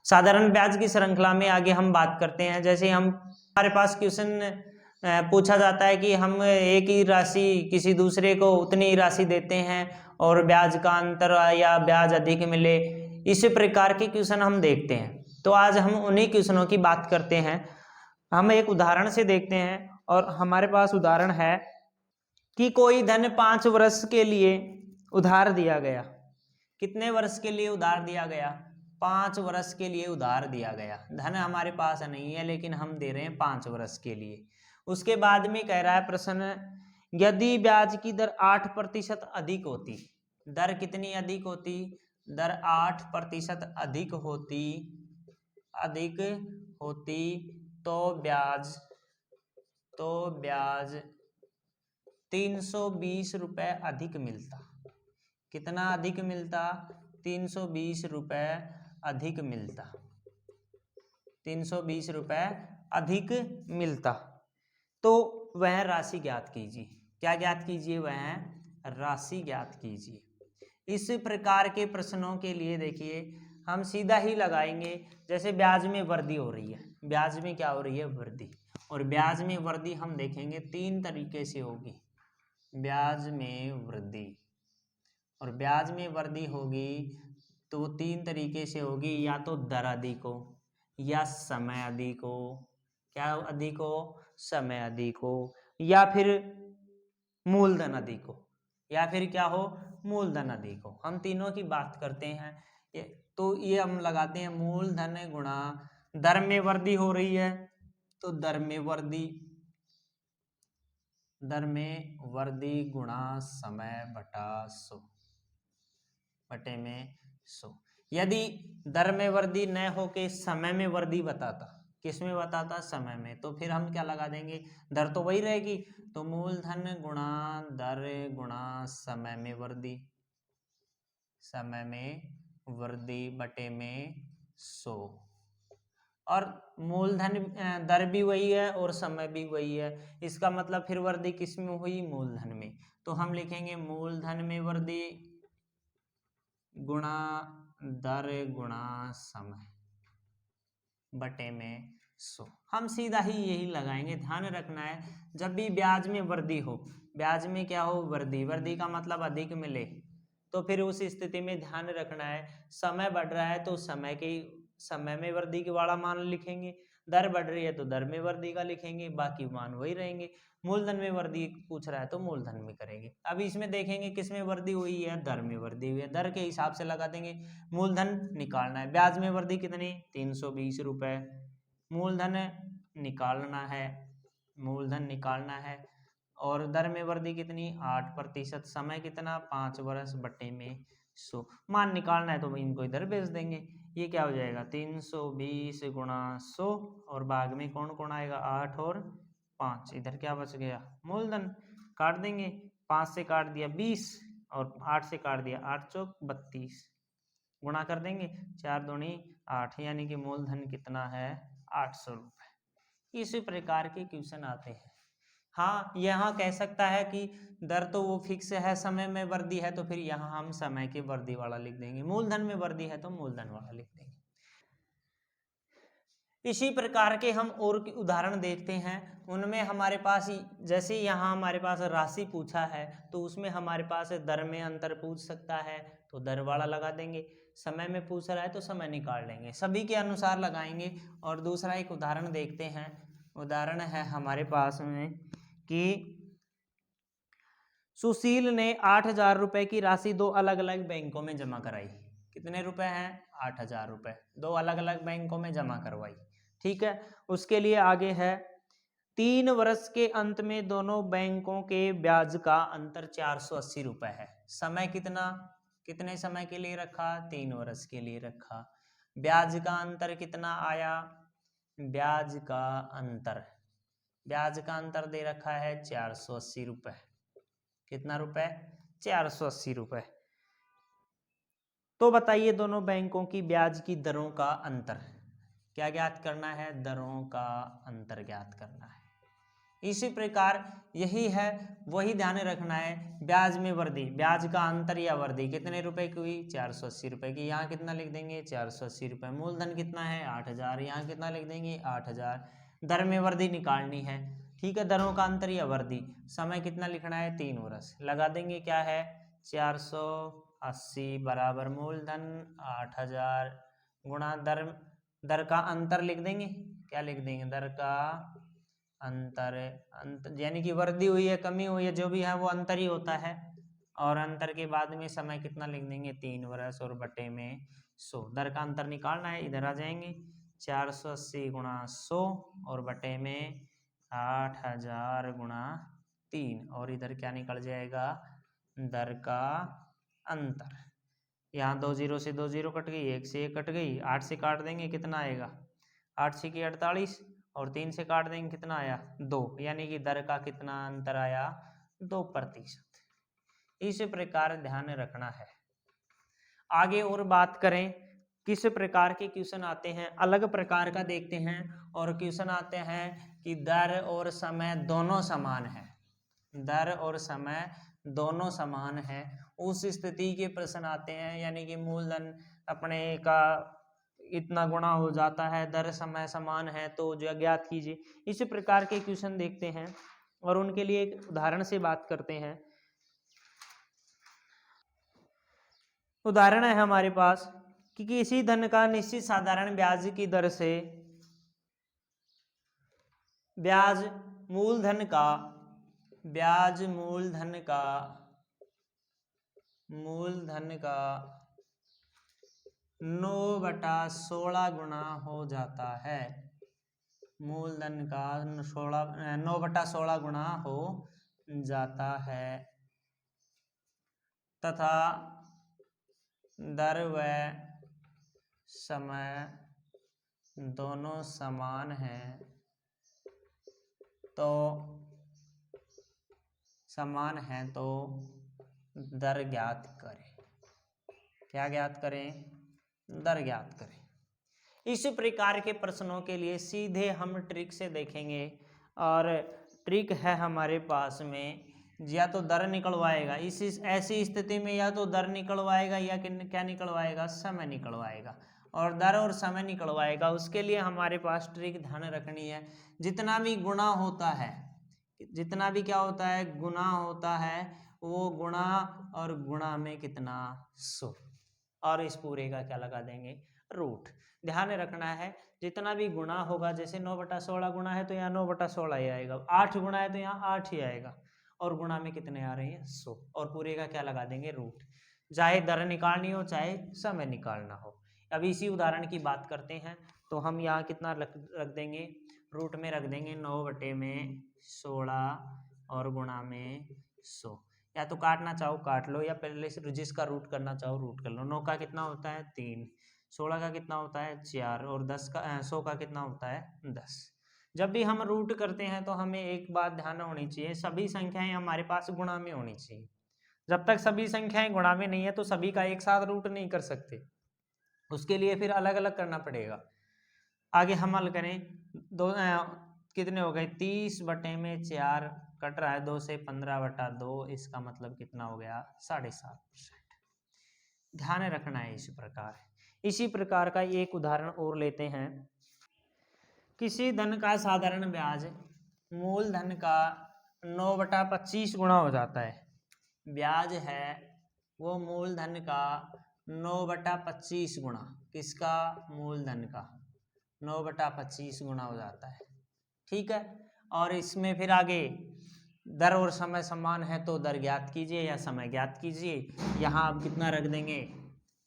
साधारण ब्याज की श्रृंखला में आगे हम बात करते हैं। जैसे हम हमारे पास क्वेश्चन पूछा जाता है कि हम एक ही राशि किसी दूसरे को उतनी ही राशि देते हैं और ब्याज का अंतर या ब्याज अधिक मिले, इस प्रकार के क्वेश्चन हम देखते हैं। तो आज हम उन्हीं क्वेश्चनों की बात करते हैं। हम एक उदाहरण से देखते हैं और हमारे पास उदाहरण है कि कोई धन 5 वर्ष के लिए उधार दिया गया। कितने वर्ष के लिए उधार दिया गया? 5 वर्ष के लिए उधार दिया गया। धन हमारे पास नहीं है लेकिन हम दे रहे हैं 5 वर्ष के लिए। उसके बाद में कह रहा है प्रश्न, यदि ब्याज की दर 8% अधिक होती, दर कितनी अधिक होती? दर 8% अधिक होती तो ब्याज 320 रुपए अधिक मिलता। कितना अधिक मिलता? 320 रुपए अधिक मिलता। 320 रुपए अधिक मिलता। तो वह राशि ज्ञात कीजिए। क्या ज्ञात कीजिए? वह राशि ज्ञात कीजिए। इस प्रकार के प्रश्नों के लिए देखिए हम सीधा ही लगाएंगे। जैसे ब्याज में वृद्धि हो रही है, ब्याज में क्या हो रही है? वृद्धि। और ब्याज में वृद्धि हम देखेंगे 3 तरीके से होगी। ब्याज में वृद्धि, और ब्याज में वृद्धि होगी तो 3 तरीके से होगी, या तो दर अधिक हो, या समय अधिक हो। क्या अधिक हो? समय अधिक हो, या फिर मूलधन अधिक हो, या फिर क्या हो? मूलधन अधिक हो। हम तीनों की बात करते हैं। तो ये हम लगाते हैं मूलधन गुणा दर में वृद्धि हो रही है तो दर में वृद्धि गुणा समय बटा 100 बटे में 100। यदि दर में वृद्धि न हो के समय में वृद्धि बताता, किस में बताता? समय में, तो फिर हम क्या लगा देंगे? दर तो वही रहेगी, तो मूलधन गुणा दर गुणा समय में वृद्धि बटे में 100। और मूलधन दर भी वही है और समय भी वही है, इसका मतलब फिर वृद्धि किस में हुई? मूलधन में। तो हम लिखेंगे मूलधन में वृद्धि गुणा दर गुणा समय बटे में 100। हम सीधा ही यही लगाएंगे। ध्यान रखना है जब भी ब्याज में वृद्धि हो, ब्याज में क्या हो? वृद्धि का मतलब अधिक मिले, तो फिर उस स्थिति में ध्यान रखना है समय बढ़ रहा है तो समय में वृद्धि के वाला मान लिखेंगे, दर बढ़ रही है तो दर में वृद्धि का लिखेंगे, बाकी मान वही रहेंगे। मूलधन में वृद्धि पूछ रहा है तो मूलधन में करेंगे। अब इसमें देखेंगे किस में वृद्धि हुई है? दर में वृद्धि हुई है, दर के हिसाब से लगा देंगे। मूलधन निकालना है, ब्याज में वृद्धि कितनी? 320 रुपए। मूलधन निकालना है और दर में वृद्धि कितनी? 8%। समय कितना? 5 वर्ष बटे में 100। मान निकालना है तो इनको इधर भेज देंगे। ये क्या हो जाएगा? 320 गुणा 100 और भाग में कौन कौन आएगा? 8 और 5। इधर क्या बच गया? मूलधन। काट देंगे, 5 से काट दिया 20 और 8 से काट दिया 8 चौक 32। गुणा कर देंगे, 4 दूनी 8, यानी कि मूलधन कितना है? 800 रुपए। इसी प्रकार के क्वेश्चन आते हैं। हाँ, यहाँ कह सकता है कि दर तो वो फिक्स है, समय में वृद्धि है तो फिर यहाँ हम समय की वृद्धि वाला लिख देंगे, मूलधन में वृद्धि है तो मूलधन वाला लिख देंगे। इसी प्रकार के हम और उदाहरण देखते हैं। उनमें हमारे पास जैसे यहाँ हमारे पास राशि पूछा है तो उसमें हमारे पास दर में अंतर पूछ सकता है तो दर वाला लगा देंगे, समय में पूछ रहा है तो समय निकाल लेंगे, सभी के अनुसार लगाएंगे। और दूसरा एक उदाहरण देखते हैं। उदाहरण है हमारे पास में कि सुशील ने 8,000 रुपए की राशि 2 अलग अलग बैंकों में जमा कराई। कितने रुपए हैं? 8,000 रुपए 2 अलग अलग बैंकों में जमा करवाई। ठीक है, उसके लिए आगे है 3 वर्ष के अंत में दोनों बैंकों के ब्याज का अंतर 480 रुपए है। समय कितने समय के लिए रखा? 3 वर्ष के लिए रखा। ब्याज का अंतर कितना आया? ब्याज का अंतर दे रखा है 480 रुपए। कितना रुपए? 480 रुपए। तो बताइए दोनों बैंकों की ब्याज की दरों का अंतर क्या ज्ञात करना है? दरों का अंतर ज्ञात करना है। इसी प्रकार यही है, वही ध्यान रखना है। ब्याज में वृद्धि, ब्याज का अंतर या वृद्धि कितने रुपए की हुई, 480 रुपए की। यहाँ कितना लिख देंगे, 480 रुपए। मूलधन कितना है, 8000। यहाँ कितना लिख देंगे, 8000। दर में वृद्धि निकालनी है, ठीक है, दरों का अंतर या वृद्धि। समय कितना लिखना है, 3 वर्ष। लगा देंगे, क्या है, 480 बराबर मूलधन 8000 गुणा दर का अंतर लिख देंगे। क्या लिख देंगे, दर का अंतर यानी कि वृद्धि हुई है, कमी हुई है, जो भी है वो अंतर ही होता है। और अंतर के बाद में समय कितना लिख देंगे, 3 वर्ष, और बटे में 100। दर का अंतर निकालना है, इधर आ जाएंगे, 480 गुणा 100 और बटे में 8000 गुणा 3, और इधर क्या निकल जाएगा, दर का अंतर। यहाँ 2 0 से 2 0 कट गई, 1 से 1 कट गई, 8 से काट देंगे, कितना आएगा, 8 6 की 48, और 3 से काट देंगे, कितना आया, 2। यानी कि दर का कितना अंतर आया, 2%। इस प्रकार ध्यान रखना है। आगे और बात करें, किस प्रकार के क्वेश्चन आते हैं, अलग प्रकार का देखते हैं। और क्वेश्चन आते हैं कि दर और समय दोनों समान है, दर और समय दोनों समान है, उस स्थिति के प्रश्न आते हैं। यानी कि मूलधन अपने का इतना गुणा हो जाता है, दर समय समान है, तो जो ज्ञात कीजिए। इस प्रकार के क्वेश्चन देखते हैं और उनके लिए एक उदाहरण से बात करते हैं। उदाहरण है हमारे पास कि किसी धन का निश्चित साधारण ब्याज की दर से ब्याज मूलधन का 9/16 गुना हो जाता है। मूलधन का 9/16 गुना हो जाता है तथा दर व समय दोनों समान हैं, तो दर ज्ञात करें। क्या ज्ञात करें, दर ज्ञात करें। इस प्रकार के प्रश्नों के लिए सीधे हम ट्रिक से देखेंगे, और ट्रिक है हमारे पास में, या तो दर निकलवाएगा, ऐसी स्थिति में या तो दर निकलवाएगा या क्या निकलवाएगा, समय निकलवाएगा। और दर और समय निकलवाएगा, उसके लिए हमारे पास ट्रिक ध्यान रखनी है। जितना भी गुणा होता है, जितना भी क्या होता है, गुणा होता है, वो गुणा और गुणा में कितना, 100, और इस पूरे का क्या लगा देंगे, रूट। ध्यान रखना है, जितना भी गुणा होगा, जैसे 9/16 गुणा है तो यहाँ 9/16 ही आएगा, 8 गुणा है तो यहाँ 8 ही आएगा, और गुणा में कितने आ रहे हैं, 100, और पूरे का क्या लगा देंगे, रूट। चाहे दर निकालनी हो चाहे समय निकालना हो। अब इसी उदाहरण की बात करते हैं, तो हम यहाँ कितना रख देंगे, रूट में रख देंगे 9/16 और गुणा में 100। या तो काटना चाहो काट लो, या पहले से जिसका रूट करना चाहो रूट कर लो। 9 का कितना होता है, 3, 16 का कितना होता है, 4, और 100 का कितना होता है, 10। जब भी हम रूट करते हैं तो हमें एक बात ध्यान होनी चाहिए, सभी संख्याएं हमारे पास गुणा में होनी चाहिए। जब तक सभी संख्याएं गुणा में नहीं है तो सभी का एक साथ रूट नहीं कर सकते, उसके लिए फिर अलग अलग करना पड़ेगा। आगे हम हल करें, कितने हो गए, 30/4 कट रहा है 2 से, 15/2, इसका मतलब कितना हो गया, 7.5%। ध्यान रखना है इस प्रकार। इसी प्रकार का एक उदाहरण और लेते हैं। किसी धन का साधारण ब्याज मूलधन का 9/25 गुणा हो जाता है। ब्याज है वो मूलधन का 9/25 गुणा, किसका, मूलधन का 9/25 गुणा हो जाता है, ठीक है। और इसमें फिर आगे दर और समय समान है, तो दर ज्ञात कीजिए या समय ज्ञात कीजिए। यहाँ आप कितना रख देंगे,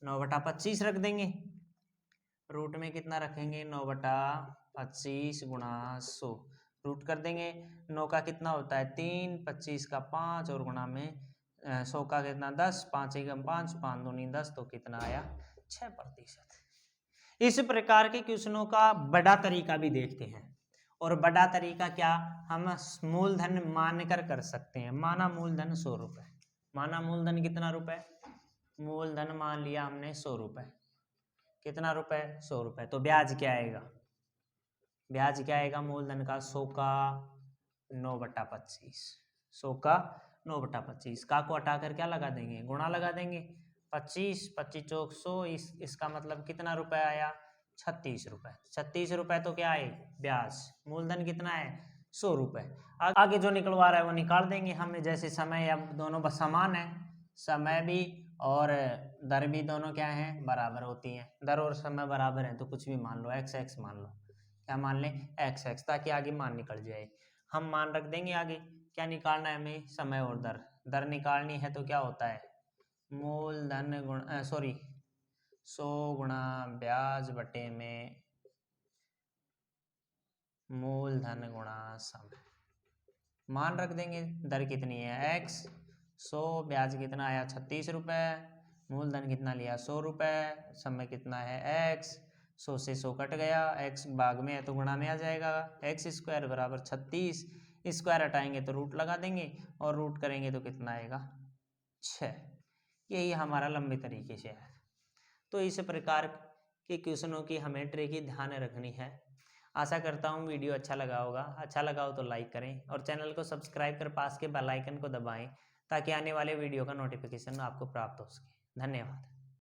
9/25 रख देंगे, रूट में कितना रखेंगे, 9/25 गुणा 100, रूट कर देंगे। 9 का कितना होता है, 3, 25 का 5, और गुणा में 100 का कितना, 10, 5 एकम 5, 5 दूनी 10, तो कितना आया, 6%। इस प्रकार के क्वेश्चनों का बड़ा तरीका भी देखते हैं। और बड़ा तरीका क्या, हम मूलधन मानकर कर सकते हैं। माना मूलधन 100 रुपए, माना मूलधन कितना रुपए, मूलधन मान लिया हमने 100 रुपए, कितना रुपए, 100 रुपए। तो ब्याज क्या आएगा, ब्याज क्या आएगा, मूलधन का 100 का 9/25, 100 का 9/25, का को हटाकर क्या लगा देंगे, गुणा लगा देंगे। 25 25 चौक 100, इसका मतलब कितना रुपए आया, 36 रुपए। 36 रुपए तो क्या है, ब्याज। मूलधन कितना है, 100 रुपए। आगे जो निकलवा रहा है वो निकाल देंगे हमें। जैसे समय अब दोनों समान है, समय भी और दर भी दोनों क्या है, बराबर होती हैं। दर और समय बराबर है तो कुछ भी मान लो, एक्स एक्स मान लो। क्या मान लें, एक्स एक्स, ताकि आगे मान निकल जाए। हम मान रख देंगे आगे। क्या निकालना है हमें, समय और दर। दर निकालनी है तो क्या होता है, मूलधन गुणा 100 गुणा ब्याज बटे में मूलधन गुणा समय। मान रख देंगे, दर कितनी है एक्स, 100, ब्याज कितना आया 36 रुपए, मूलधन कितना लिया 100 रुपए, समय कितना है एक्स, 100 से 100 कट गया, एक्स भाग में है तो गुणा में आ जाएगा, एक्स स्क्वायर बराबर 36, स्क्वायर हटाएंगे तो रूट लगा देंगे और रूट करेंगे तो कितना आएगा 6। यही हमारा लंबे तरीके से है। तो इस प्रकार के क्वेश्चनों की हमें ट्रिक की ध्यान रखनी है। आशा करता हूँ वीडियो अच्छा लगा होगा। अच्छा लगा हो तो लाइक करें और चैनल को सब्सक्राइब कर पास के बेल आइकन को दबाएं ताकि आने वाले वीडियो का नोटिफिकेशन आपको प्राप्त हो सके। धन्यवाद।